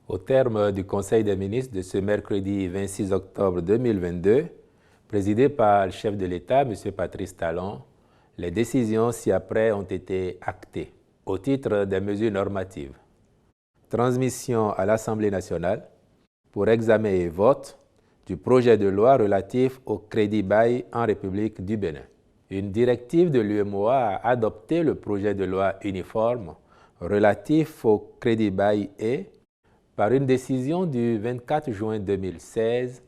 Au terme du Conseil des ministres de ce mercredi 26 octobre 2022, présidé par le chef de l'État, M. Patrice Talon, les décisions ci-après ont été actées au titre des mesures normatives. Transmission à l'Assemblée nationale pour examen et vote du projet de loi relatif au crédit bail en République du Bénin. Une directive de l'UEMOA a adopté le projet de loi uniforme relatif au crédit bail et, par une décision du 24 juin 2016,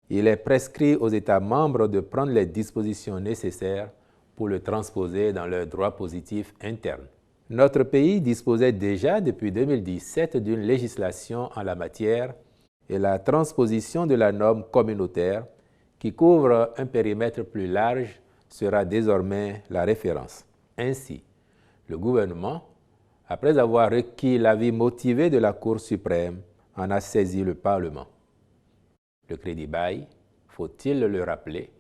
il est prescrit aux États membres de prendre les dispositions nécessaires pour le transposer dans leur droit positif interne. Notre pays disposait déjà depuis 2017 d'une législation en la matière et la transposition de la norme communautaire qui couvre un périmètre plus large sera désormais la référence. Ainsi, le gouvernement, après avoir requis l'avis motivé de la Cour suprême, en a saisi le Parlement. Le crédit bail, faut-il le rappeler,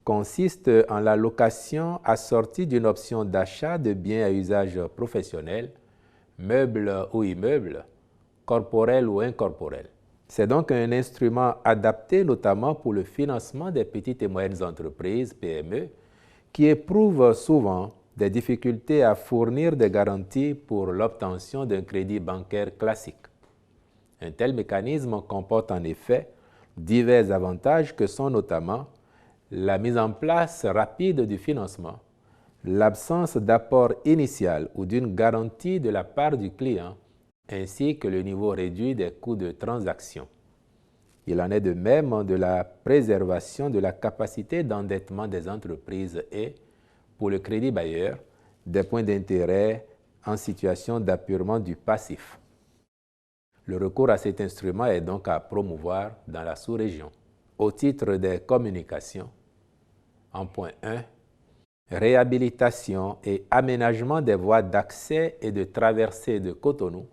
consiste en la location assortie d'une option d'achat de biens à usage professionnel, meubles ou immeubles, corporels ou incorporels. C'est donc un instrument adapté notamment pour le financement des petites et moyennes entreprises, PME, qui éprouvent souvent des difficultés à fournir des garanties pour l'obtention d'un crédit bancaire classique. Un tel mécanisme comporte en effet divers avantages que sont notamment la mise en place rapide du financement, l'absence d'apport initial ou d'une garantie de la part du client, ainsi que le niveau réduit des coûts de transaction. Il en est de même de la préservation de la capacité d'endettement des entreprises et, pour le crédit bailleur, des points d'intérêt en situation d'appurement du passif. Le recours à cet instrument est donc à promouvoir dans la sous-région. Au titre des communications, en point 1, réhabilitation et aménagement des voies d'accès et de traversée de Cotonou,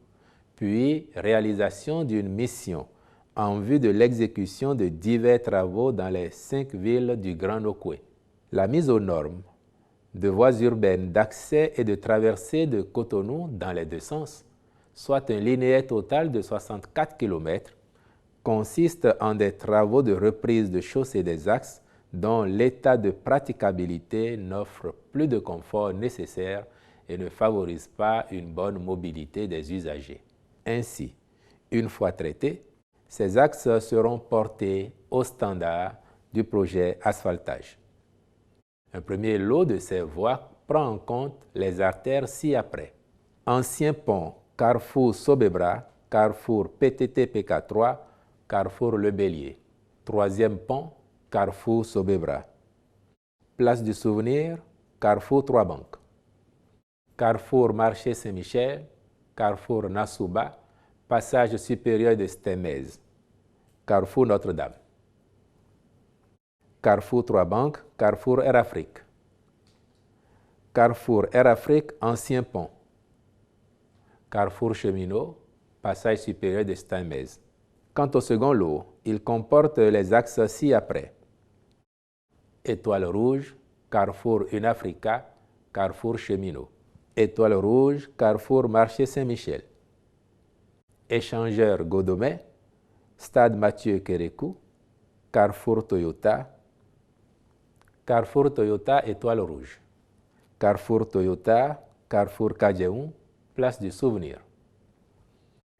puis réalisation d'une mission en vue de l'exécution de divers travaux dans les 5 villes du Grand Nokoué. La mise aux normes de voies urbaines d'accès et de traversée de Cotonou dans les deux sens, soit un linéaire total de 64 km, consiste en des travaux de reprise de chaussée des axes dont l'état de praticabilité n'offre plus de confort nécessaire et ne favorise pas une bonne mobilité des usagers. Ainsi, une fois traités, ces axes seront portés au standard du projet asphaltage. Un premier lot de ces voies prend en compte les artères ci-après. Ancien pont, carrefour Sobebra, carrefour PTT-PK3, carrefour Le Bélier. Troisième pont, carrefour Sobebra. Place du Souvenir, carrefour Trois-Banques. Carrefour Marché Saint-Michel, carrefour Nassouba, passage supérieur de Stémez. Carrefour Notre-Dame. Carrefour Trois-Banques, carrefour Air Afrique. Carrefour Air Afrique, ancien pont. Carrefour Cheminot, passage supérieur de Stémez. Quant au second lot, il comporte les axes ci-après. Étoile rouge, carrefour Unafrica, carrefour Cheminot. Étoile rouge, carrefour Marché Saint-Michel. Échangeur Godomé, stade Mathieu Kérékou, carrefour Toyota. Carrefour Toyota, étoile rouge. Carrefour Toyota, carrefour Kadjeoun, place du Souvenir.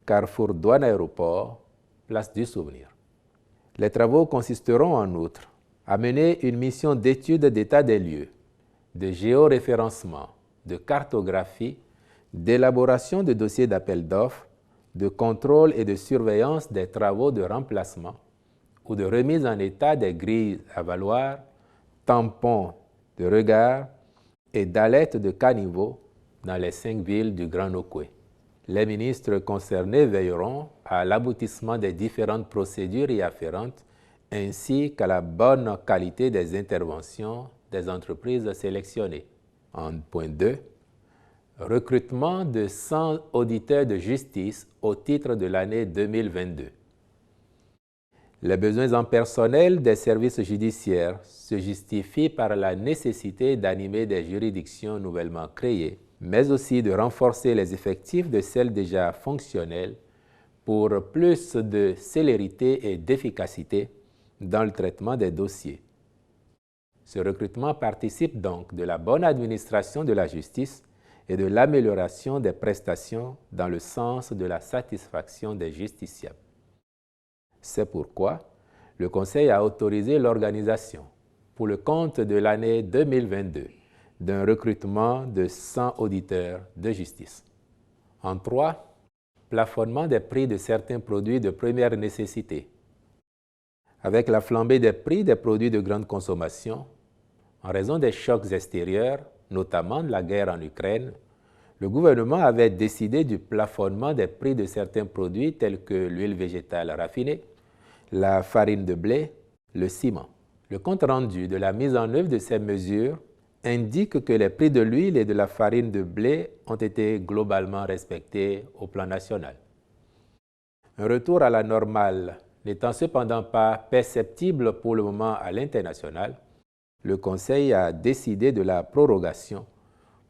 Carrefour Douane Aéroport, place du Souvenir. Les travaux consisteront en outre à mener une mission d'étude d'état des lieux, de géoréférencement, de cartographie, d'élaboration de dossiers d'appel d'offres, de contrôle et de surveillance des travaux de remplacement ou de remise en état des grilles à valoir, tampons de regard et d'alettes de caniveau dans les 5 villes du Grand Nokoué. Les ministres concernés veilleront à l'aboutissement des différentes procédures y afférentes ainsi qu'à la bonne qualité des interventions des entreprises sélectionnées. En point 2, recrutement de 100 auditeurs de justice au titre de l'année 2022. Les besoins en personnel des services judiciaires se justifient par la nécessité d'animer des juridictions nouvellement créées, mais aussi de renforcer les effectifs de celles déjà fonctionnelles pour plus de célérité et d'efficacité dans le traitement des dossiers. Ce recrutement participe donc de la bonne administration de la justice et de l'amélioration des prestations dans le sens de la satisfaction des justiciables. C'est pourquoi le Conseil a autorisé l'organisation, pour le compte de l'année 2022, d'un recrutement de 100 auditeurs de justice. En 3, plafonnement des prix de certains produits de première nécessité. Avec la flambée des prix des produits de grande consommation, en raison des chocs extérieurs, notamment de la guerre en Ukraine, le gouvernement avait décidé du plafonnement des prix de certains produits tels que l'huile végétale raffinée, la farine de blé, le ciment. Le compte-rendu de la mise en œuvre de ces mesures indique que les prix de l'huile et de la farine de blé ont été globalement respectés au plan national. Un retour à la normale n'étant cependant pas perceptible pour le moment à l'international, le Conseil a décidé de la prorogation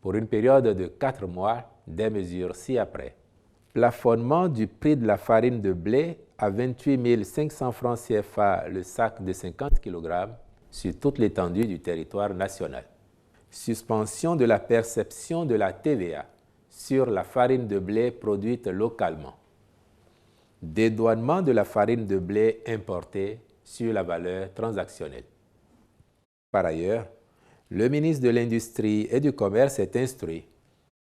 pour une période de 4 mois des mesures ci-après. Plafonnement du prix de la farine de blé à 28 500 francs CFA le sac de 50 kg sur toute l'étendue du territoire national. Suspension de la perception de la TVA sur la farine de blé produite localement. Dédouanement de la farine de blé importée sur la valeur transactionnelle. Par ailleurs, le ministre de l'Industrie et du Commerce est instruit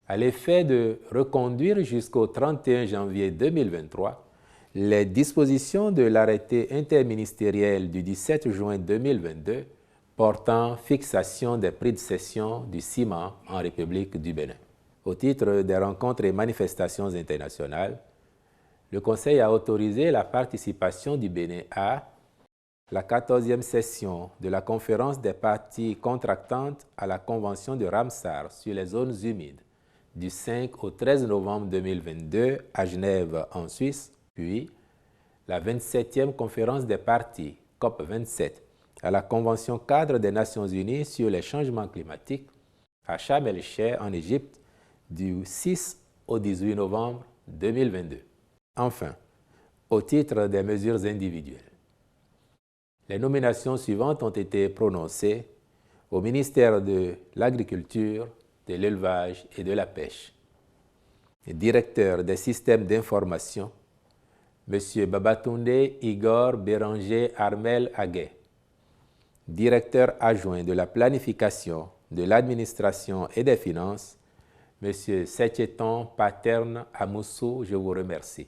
à l'effet de reconduire jusqu'au 31 janvier 2023 les dispositions de l'arrêté interministériel du 17 juin 2022 portant fixation des prix de cession du ciment en République du Bénin. Au titre des rencontres et manifestations internationales, le Conseil a autorisé la participation du Bénin à la 14e session de la conférence des parties contractantes à la Convention de Ramsar sur les zones humides du 5 au 13 novembre 2022 à Genève en Suisse, puis la 27e conférence des parties COP27 à la Convention cadre des Nations Unies sur les changements climatiques à Sharm el-Sheikh en Égypte du 6 au 18 novembre 2022. Enfin, au titre des mesures individuelles, les nominations suivantes ont été prononcées au ministère de l'Agriculture, de l'Élevage et de la Pêche. Directeur des systèmes d'information, M. Babatunde Igor Béranger Armel Aguet. Directeur adjoint de la planification, de l'administration et des finances, M. Secheton Paterne Amoussou, je vous remercie.